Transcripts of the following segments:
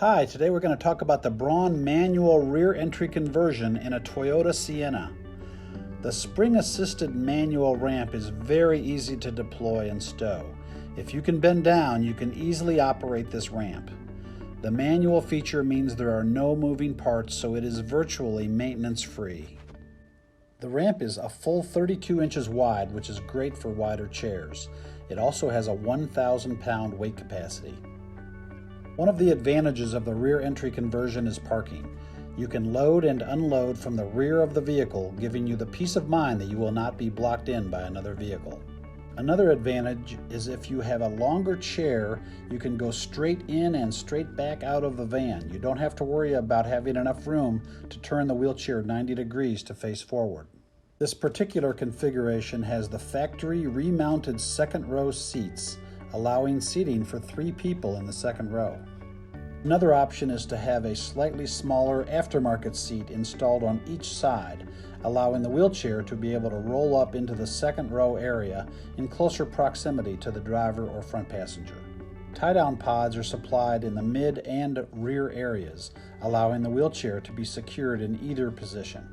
Hi, today we're going to talk about the Braun manual rear entry conversion in a Toyota Sienna. The spring-assisted manual ramp is very easy to deploy and stow. If you can bend down, you can easily operate this ramp. The manual feature means there are no moving parts, so it is virtually maintenance-free. The ramp is a full 32 inches wide, which is great for wider chairs. It also has a 1,000-pound weight capacity. One of the advantages of the rear entry conversion is parking. You can load and unload from the rear of the vehicle, giving you the peace of mind that you will not be blocked in by another vehicle. Another advantage is if you have a longer chair, you can go straight in and straight back out of the van. You don't have to worry about having enough room to turn the wheelchair 90 degrees to face forward. This particular configuration has the factory remounted second row seats, allowing seating for 3 people in the second row. Another option is to have a slightly smaller aftermarket seat installed on each side, allowing the wheelchair to be able to roll up into the second row area in closer proximity to the driver or front passenger. Tie-down pods are supplied in the mid and rear areas, allowing the wheelchair to be secured in either position.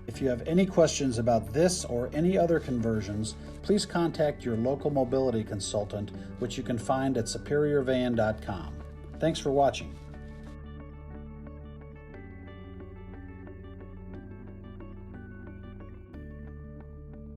If you have any questions about this or any other conversions, please contact your local mobility consultant, which you can find at superiorvan.com. Thanks for watching.